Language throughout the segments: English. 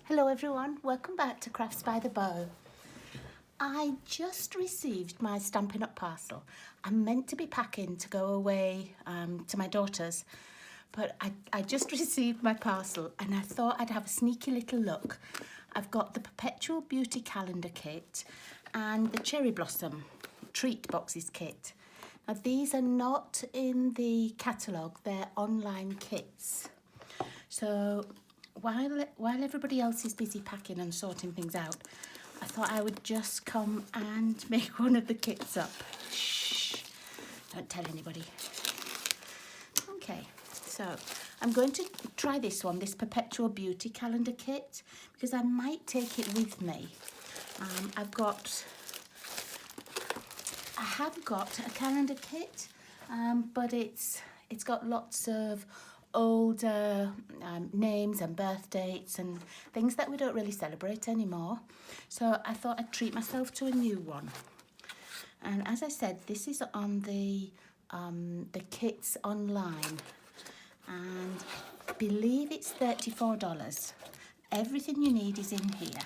Hello everyone, welcome back to Crafts by the Bow. I just received my Stampin' Up parcel. I'm meant to be packing to go away to my daughter's, but I just received my parcel and I thought I'd have a sneaky little look. I've got the Perpetual Beauty Calendar kit and the Cherry Blossom Treat Boxes kit. Now these are not in the catalogue, they're online kits. So while everybody else is busy packing and sorting things out, I thought I would just come and make one of the kits up. Shh, don't tell anybody. Okay, so I'm going to try this one, this Perpetual Beauty Calendar kit, because I might take it with me. I have got a calendar kit, but it's got lots of older names and birth dates and things that we don't really celebrate anymore. So I thought I'd treat myself to a new one. And as I said, this is on the kits online, and I believe it's $34. Everything you need is in here.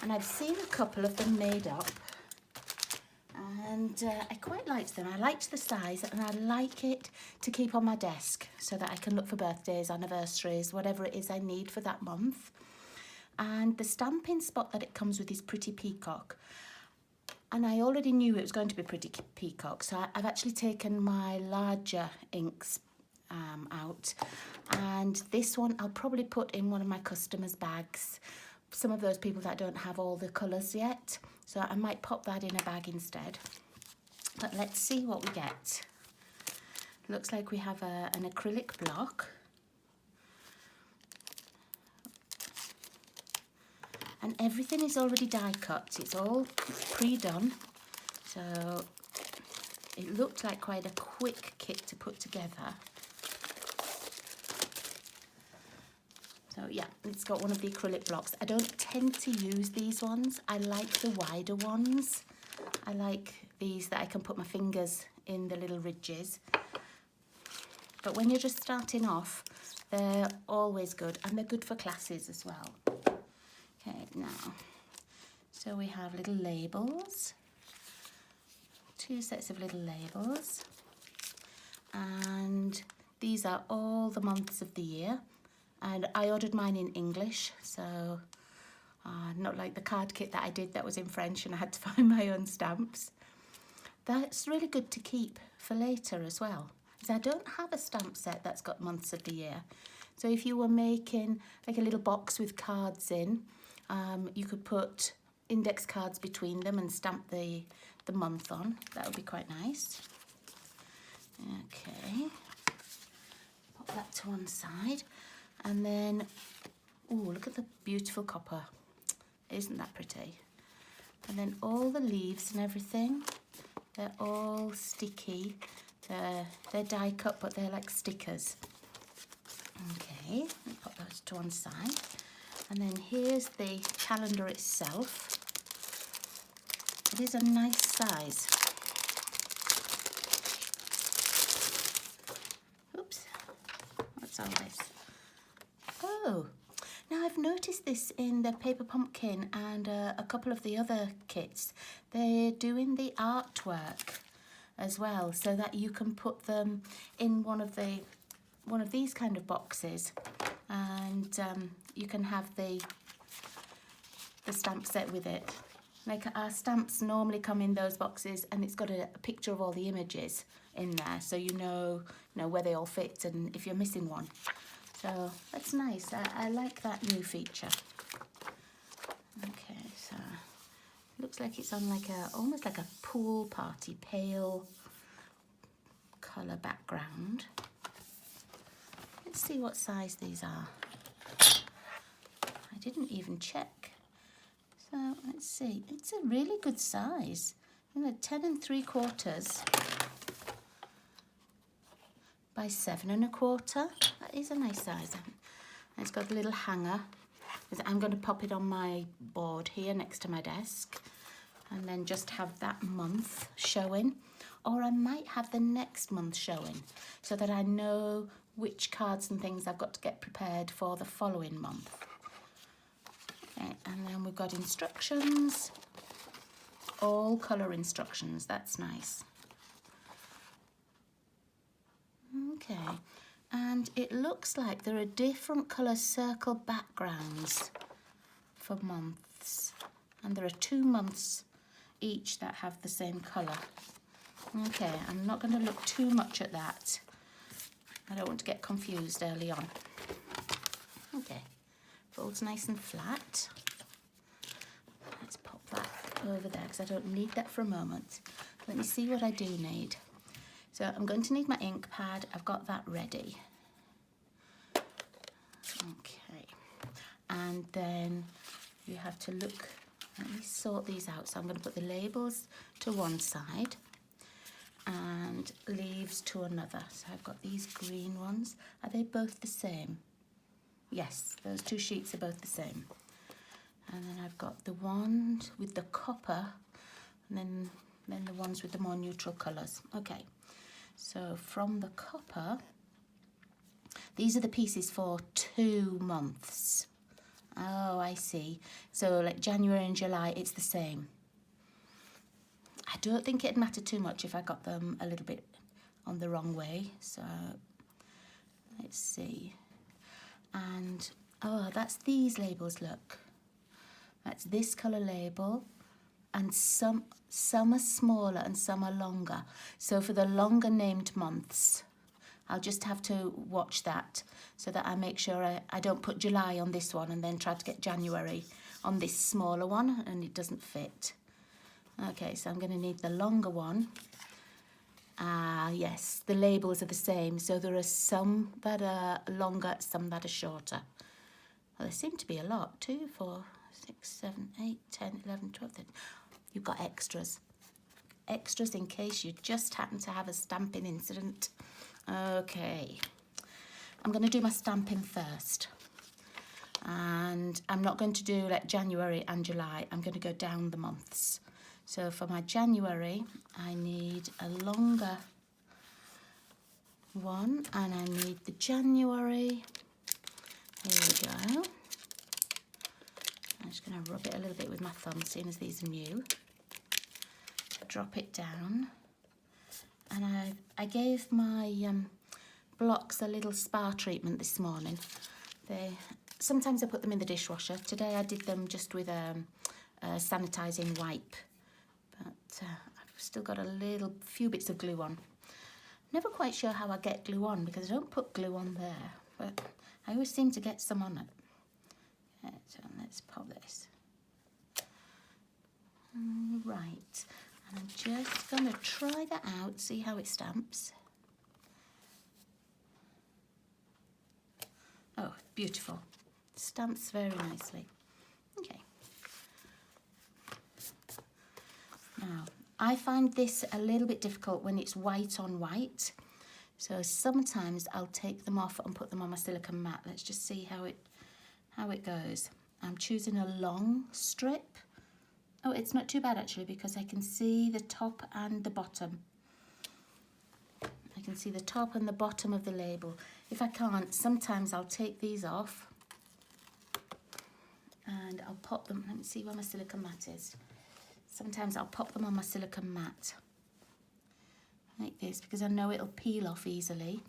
And I've seen a couple of them made up, and I quite liked them. I liked the size and I like it to keep on my desk so that I can look for birthdays, anniversaries, whatever it is I need for that month. And the stamping spot that it comes with is Pretty Peacock. And I already knew it was going to be Pretty Peacock, so I've actually taken my larger inks out. And this one I'll probably put in one of my customers' bags. Some of those people that don't have all the colours yet, so I might pop that in a bag instead. But let's see what we get. Looks like we have an acrylic block, and everything is already die cut. It's all pre-done, so it looked like quite a quick kit to put together. So yeah, it's got one of the acrylic blocks. I don't tend to use these ones. I like the wider ones. I like these that I can put my fingers in the little ridges. But when you're just starting off, they're always good, and they're good for classes as well. Okay, now, so we have little labels, 2 sets of little labels, and these are all the months of the year. And I ordered mine in English, so not like the card kit that I did that was in French and I had to find my own stamps. That's really good to keep for later as well, because I don't have a stamp set that's got months of the year. So if you were making like a little box with cards in, you could put index cards between them and stamp the month on. That would be quite nice. Okay, pop that to one side. And then, oh, look at the beautiful copper. Isn't that pretty? And then all the leaves and everything, they're all sticky. They're die cut, but they're like stickers. Okay, let me pop those to one side. And then here's the calendar itself. It is a nice size. Oops, what's all this? Oh, now I've noticed this in the Paper Pumpkin and a couple of the other kits. They're doing the artwork as well, so that you can put them in one of these kind of boxes, and you can have the stamp set with it. Like our stamps normally come in those boxes, and it's got a picture of all the images in there, so you know where they all fit and if you're missing one. So that's nice. I like that new feature. Okay, so it looks like it's on like almost like a pool party, pale colour background. Let's see what size these are. I didn't even check. So let's see. It's a really good size. 10 3/4 by 7 1/4. That is a nice size. And it's got a little hanger. I'm going to pop it on my board here next to my desk, and then just have that month showing, or I might have the next month showing, so that I know which cards and things I've got to get prepared for the following month. Okay, and then we've got instructions, all colour instructions, that's nice. Okay, and it looks like there are different colour circle backgrounds for months, and there are 2 months each that have the same colour. Okay, I'm not going to look too much at that. I don't want to get confused early on. Okay, folds nice and flat. Let's pop that over there because I don't need that for a moment. Let me see what I do need. So I'm going to need my ink pad. I've got that ready. Okay, and then you have to look, let me sort these out. So I'm going to put the labels to one side and leaves to another. So I've got these green ones. Are they both the same? Yes, those 2 sheets are both the same. And then I've got the one with the copper, and then the ones with the more neutral colours. Okay, so from the copper, these are the pieces for 2 months. Oh, I see. So like January and July, it's the same. I don't think it'd matter too much if I got them a little bit on the wrong way. So let's see. And oh, that's these labels, look. That's this colour label, and some are smaller and some are longer. So for the longer named months, I'll just have to watch that so that I make sure I don't put July on this one and then try to get January on this smaller one and it doesn't fit. Okay, so I'm going to need the longer one. Yes, the labels are the same. So there are some that are longer, some that are shorter. Well, there seem to be a lot. 2, 4, 6, 7, 8, 10, 11, 12, 13. You've got extras. Extras in case you just happen to have a stamping incident. Okay, I'm going to do my stamping first. And I'm not going to do like January and July. I'm going to go down the months. So for my January, I need a longer one, and I need the January. Here we go. I'm just going to rub it a little bit with my thumb, seeing as these are new. Drop it down. And I gave my blocks a little spa treatment this morning. Sometimes I put them in the dishwasher. Today I did them just with a sanitising wipe. But I've still got a few bits of glue on. Never quite sure how I get glue on because I don't put glue on there, but I always seem to get some on it. Okay, so let's pop this. Right, and I'm just going to try that out, see how it stamps. Oh, beautiful. Stamps very nicely. Okay. Now, I find this a little bit difficult when it's white on white. So sometimes I'll take them off and put them on my silicone mat. Let's just see how it goes. I'm choosing a long strip. Oh, it's not too bad actually because I can see the top and the bottom. I can see the top and the bottom of the label. If I can't, sometimes I'll take these off and I'll pop them. Let me see where my silicone mat is. Sometimes I'll pop them on my silicone mat like this because I know it'll peel off easily,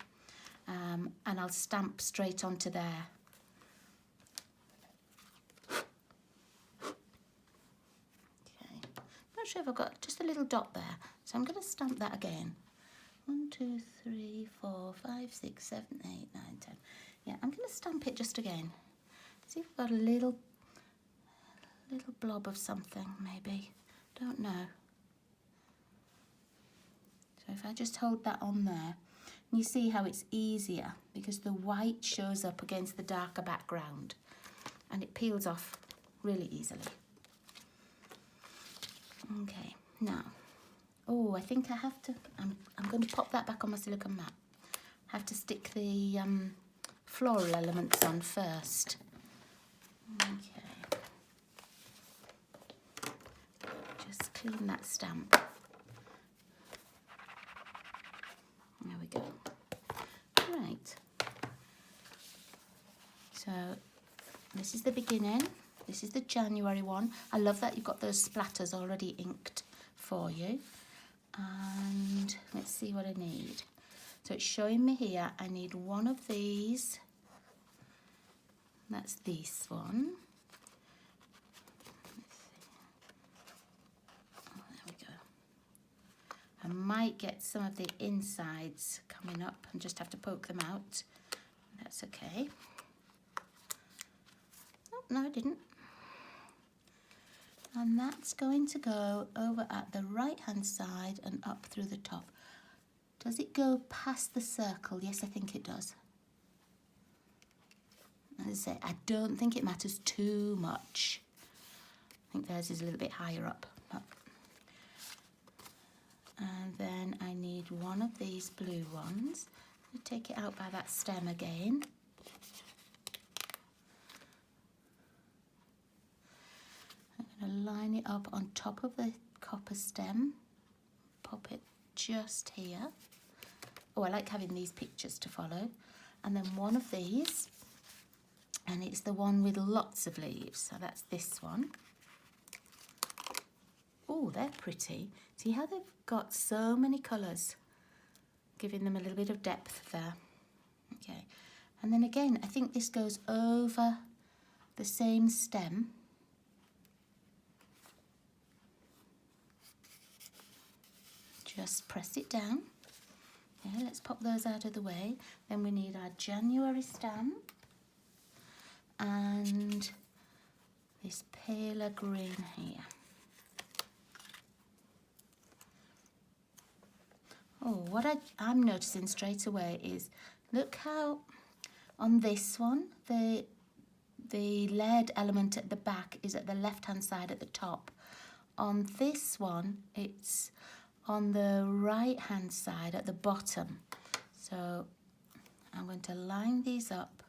and I'll stamp straight onto there. Okay, not sure if I've got just a little dot there, so I'm going to stamp that again. 1, 2, 3, 4, 5, 6, 7, 8, 9, 10. Yeah, I'm going to stamp it just again. See if I've got a little blob of something, maybe. Don't know. So if I just hold that on there, you see how it's easier because the white shows up against the darker background and it peels off really easily. Okay, now, oh, I think I have to, I'm going to pop that back on my silicone mat. I have to stick the floral elements on first. Okay. Just clean that stamp. There we go. Right. So this is the beginning. This is the January one. I love that you've got those splatters already inked for you. And let's see what I need. So it's showing me here I need one of these. That's this one. Oh, there we go. I might get some of the insides coming up and just have to poke them out. That's okay. Oh, no, I didn't. And that's going to go over at the right hand side and up through the top. Does it go past the circle? Yes, I think it does. As I say, I don't think it matters too much. I think theirs is a little bit higher up. And then I need one of these blue ones. I'll take it out by that stem again. I'm going to line it up on top of the copper stem. Pop it just here. Oh, I like having these pictures to follow. And then one of these. And it's the one with lots of leaves. So that's this one. Oh, they're pretty. See how they've got so many colours, giving them a little bit of depth there. Okay. And then again, I think this goes over the same stem. Just press it down. Okay, let's pop those out of the way. Then we need our January stamp and this paler green here. Oh, what I'm noticing straight away is, look how on this one, the layered element at the back is at the left-hand side at the top. On this one, it's on the right-hand side at the bottom. So I'm going to line these up.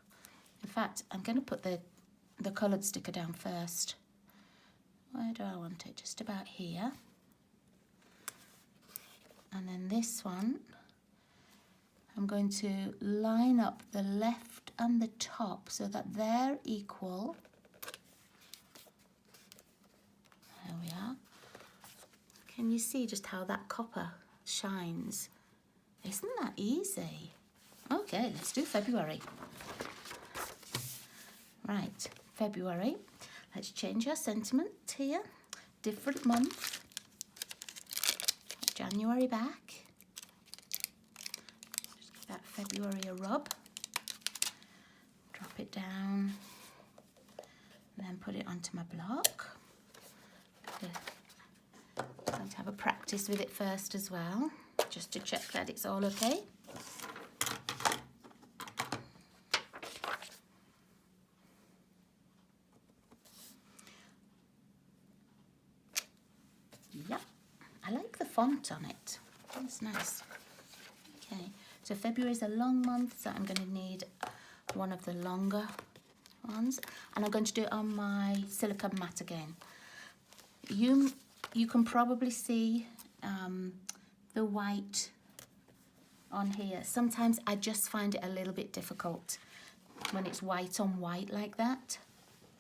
In fact, I'm going to put the coloured sticker down first. Where do I want it? Just about here. And then this one, I'm going to line up the left and the top so that they're equal. There we are. Can you see just how that copper shines? Isn't that easy? Okay, let's do February. Right, February. Let's change our sentiment here. Different month. January back. Just give that February a rub. Drop it down. And then put it onto my block. I'm going to have a practice with it first as well, just to check that it's all okay. Yep, I like the font on it. That's nice. Okay, so February is a long month, so I'm going to need one of the longer ones, and I'm going to do it on my silicone mat again. You can probably see the white on here. Sometimes I just find it a little bit difficult when it's white on white like that.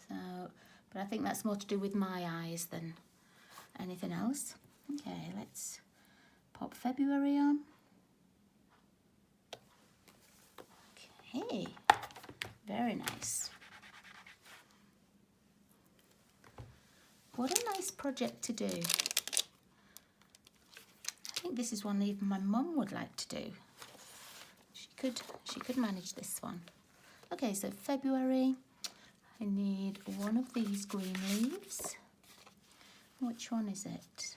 So, but I think that's more to do with my eyes than anything else. Okay, let's pop February on. Okay, very nice. What a nice project to do. I think this is one even my mum would like to do. She could manage this one. Okay, so February, I need one of these green leaves. Which one is it?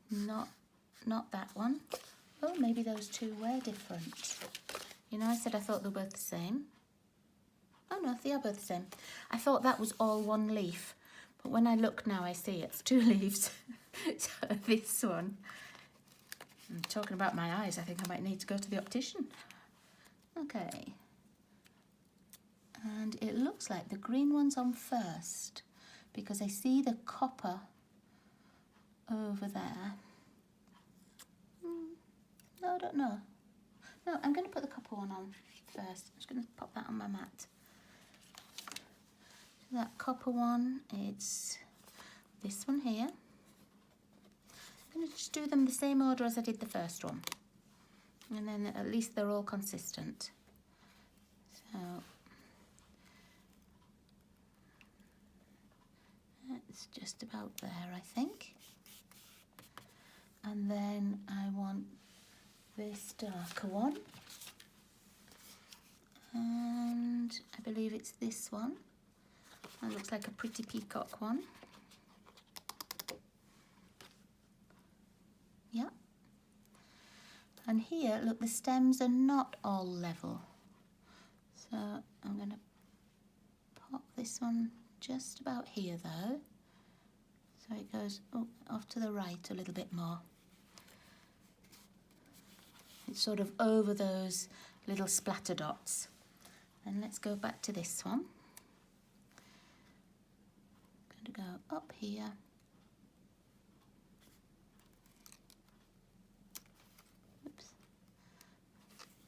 Not that one. Oh, maybe those two were different. You know, I said I thought they were both the same. Oh no, they are both the same. I thought that was all one leaf, but when I look now I see it's two leaves. So this one, I'm talking about my eyes, I think I might need to go to the optician. Okay. And it looks like the green one's on first because I see the copper over there. No, I don't know. No, I'm going to put the copper one on first. I'm just going to pop that on my mat. that copper one, it's this one here. I'm going to just do them the same order as I did the first one, and then at least they're all consistent. So it's just about there, I think. And then I want this darker one, and I believe it's this one. That looks like a pretty peacock one. Yeah. And here, look, the stems are not all level. So I'm going to pop this one just about here though. So it goes off to the right a little bit more. It's sort of over those little splatter dots. And let's go back to this one. I'm going to go up here. Oops.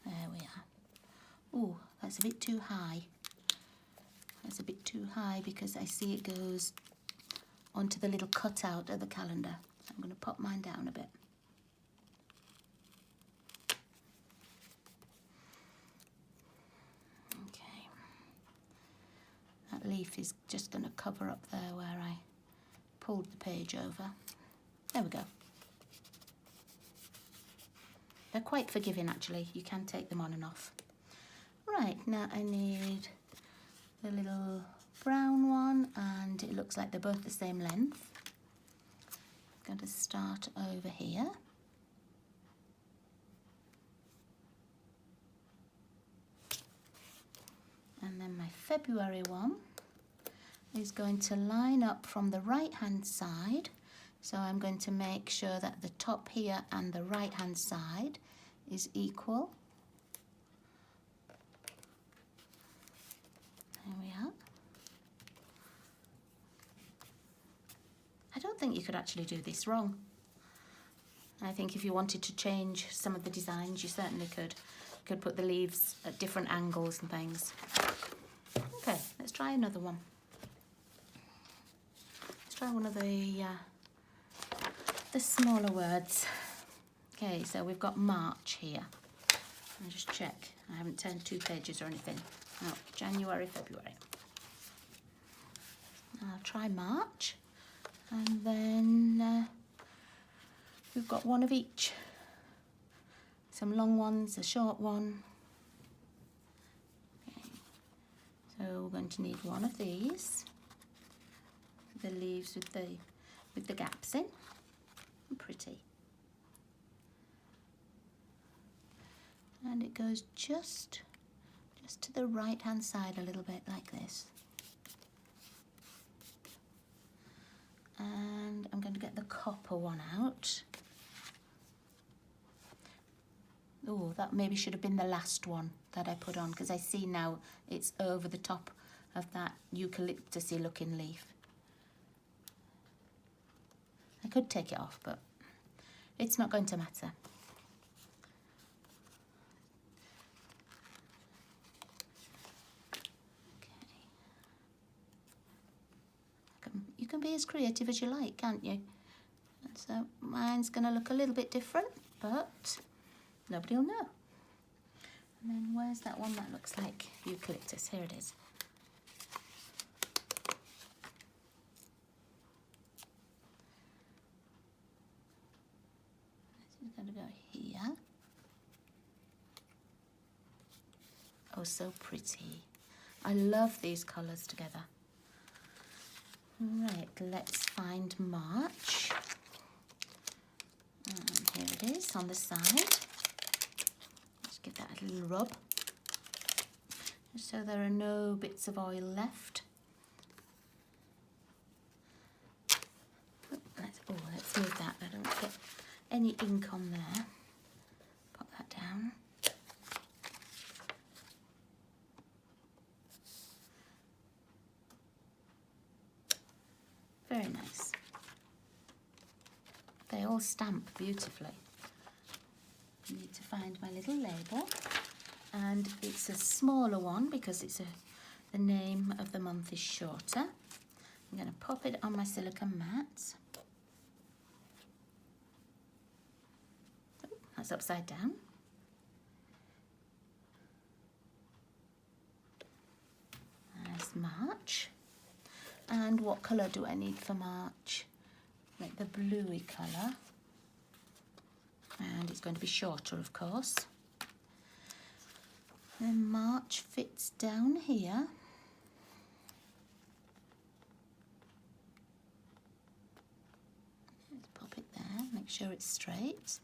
There we are. Oh, that's a bit too high. That's a bit too high because I see it goes onto the little cutout of the calendar. So I'm going to pop mine down a bit. Okay. That leaf is just going to cover up there where I pulled the page over. There we go. They're quite forgiving actually. You can take them on and off. Right, now I need the little brown one, and it looks like they're both the same length. I'm going to start over here. And then my February one is going to line up from the right hand side. So I'm going to make sure that the top here and the right hand side is equal. There we are. I don't think you could actually do this wrong. I think if you wanted to change some of the designs, you certainly could. You could put the leaves at different angles and things. Okay, let's try another one. Let's try one of the smaller words. Okay, so we've got March here. I'll just check. I haven't turned 2 pages or anything. No, January, February. I'll try March. And then we've got one of each. Some long ones, a short one. Okay. So we're going to need one of these. The leaves with the gaps in. Pretty. And it goes just to the right hand side a little bit like this. And I'm going to get the copper one out. Oh, that maybe should have been the last one that I put on, because I see now it's over the top of that eucalyptus-y looking leaf. I could take it off, but it's not going to matter. You can be as creative as you like, can't you? And so mine's going to look a little bit different, but nobody will know. And then where's that one that looks like eucalyptus? Here it is. This is going to go here. Oh, so pretty. I love these colours together. Right, let's find March. And here it is on the side. Let's give that a little rub, just so there are no bits of oil left. Let's move that. I don't get any ink on there. Pop that down. Very nice. They all stamp beautifully. I need to find my little label, and it's a smaller one because it's the name of the month is shorter. I'm going to pop it on my silicone mat. Oh, that's upside down. There's March. And what colour do I need for March? Like the bluey colour. And it's going to be shorter, of course. Then March fits down here. Let's pop it there, make sure it's straight.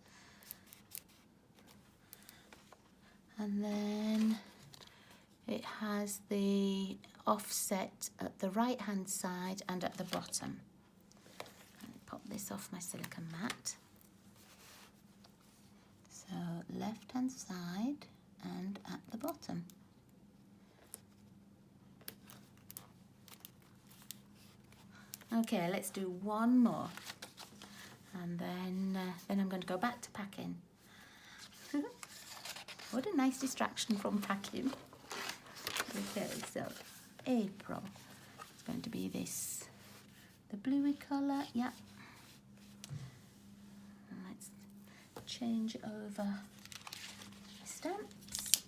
And then it has the offset at the right hand side and at the bottom. Pop this off my silicone mat. So left hand side and at the bottom. Okay, let's do one more, and then I'm going to go back to packing. What a nice distraction from packing. Okay, so April. It's going to be this, the bluey colour. Yeah. Let's change over the stamps.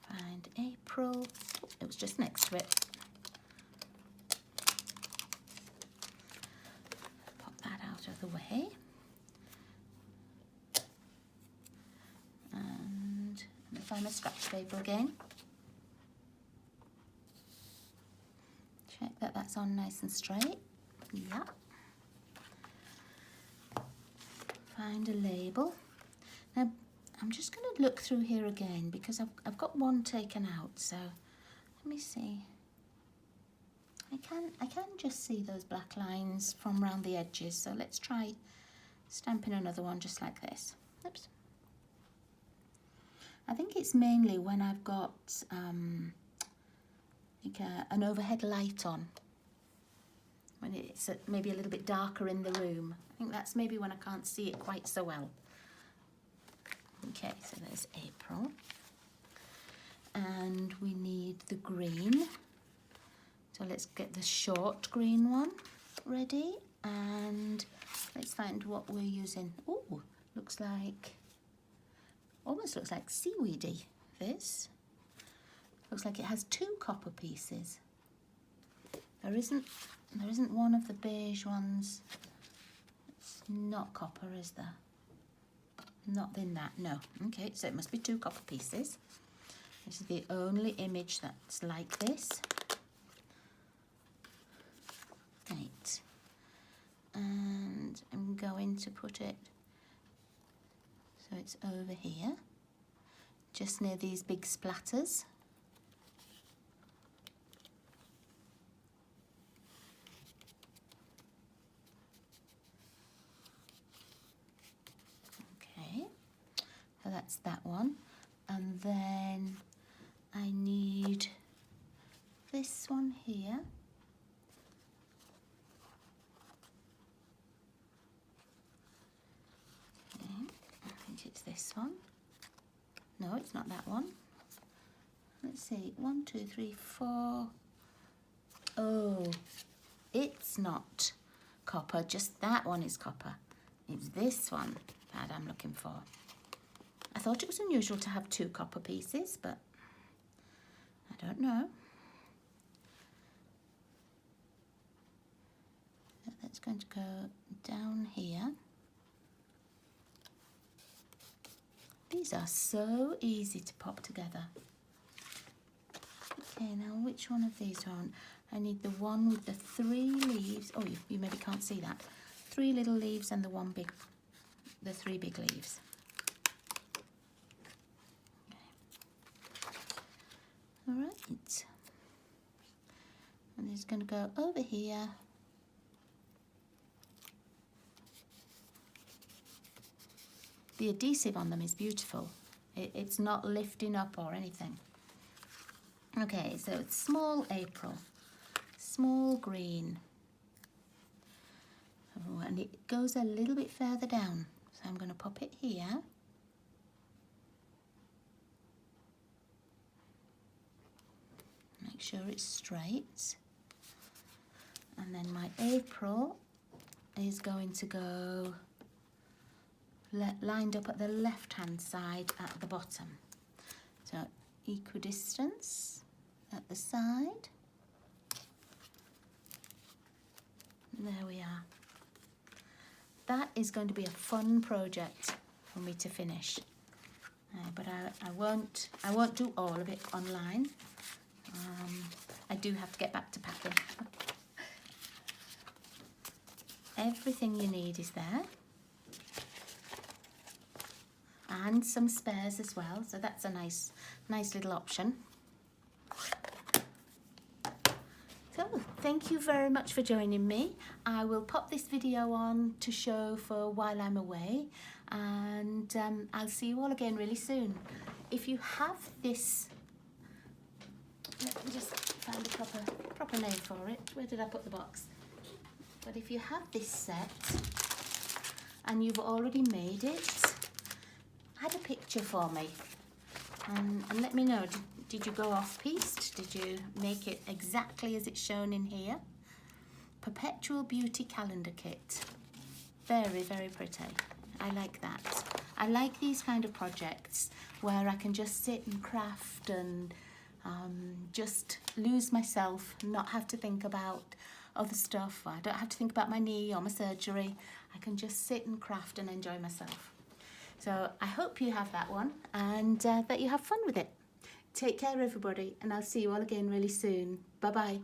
Find April. Oh, it was just next to it. Pop that out of the way. And I'm going to find my scratch paper again. Check that that's on nice and straight. Yeah. Find a label. Now I'm just going to look through here again because I've got one taken out. So let me see. I can just see those black lines from around the edges. So let's try stamping another one just like this. Oops. I think it's mainly when I've got like an overhead light on, when it's maybe a little bit darker in the room. I think that's maybe when I can't see it quite so well. Okay, so there's April. And we need the green. So let's get the short green one ready. And let's find what we're using. Oh, looks like, almost looks like seaweedy, this. Looks like it has 2 copper pieces. There isn't one of the beige ones. It's not copper, is there? Not in that, no. Okay, so it must be 2 copper pieces. This is the only image that's like this. Right. And I'm going to put it so it's over here, just near these big splatters. So that's that one, and then I need this one here. Okay, I think it's this one. No, it's not that one. Let's see, 1, 2, 3, 4. Oh, it's not copper, just that one is copper. It's this one that I'm looking for. I thought it was unusual to have 2 copper pieces, but I don't know. So that's going to go down here. These are so easy to pop together. Okay, now which one of these do I want? I need the one with the 3 leaves. Oh, you maybe can't see that. 3 little leaves and the 3 big leaves. All right, and it's going to go over here. The adhesive on them is beautiful. It's not lifting up or anything. Okay, so it's small April, small green. Oh, and it goes a little bit further down. So I'm going to pop it here. sure it's straight. And then my April is going to go lined up at the left hand side at the bottom. So equidistance at the side. There we are. That is going to be a fun project for me to finish. But I won't do all of it online. I do have to get back to packing. Everything you need is there. And some spares as well, so that's a nice little option. So thank you very much for joining me. I will pop this video on to show for while I'm away, and I'll see you all again really soon. If you have this, let me just find a proper name for it. Where did I put the box? But if you have this set and you've already made it, add a picture for me and let me know. Did you go off-piste? Did you make it exactly as it's shown in here? Perpetual Beauty Calendar Kit. Very, very pretty. I like that. I like these kind of projects where I can just sit and craft and just lose myself, not have to think about other stuff. I don't have to think about my knee or my surgery. I can just sit and craft and enjoy myself. So I hope you have that one and that you have fun with it. Take care everybody, and I'll see you all again really soon. Bye bye.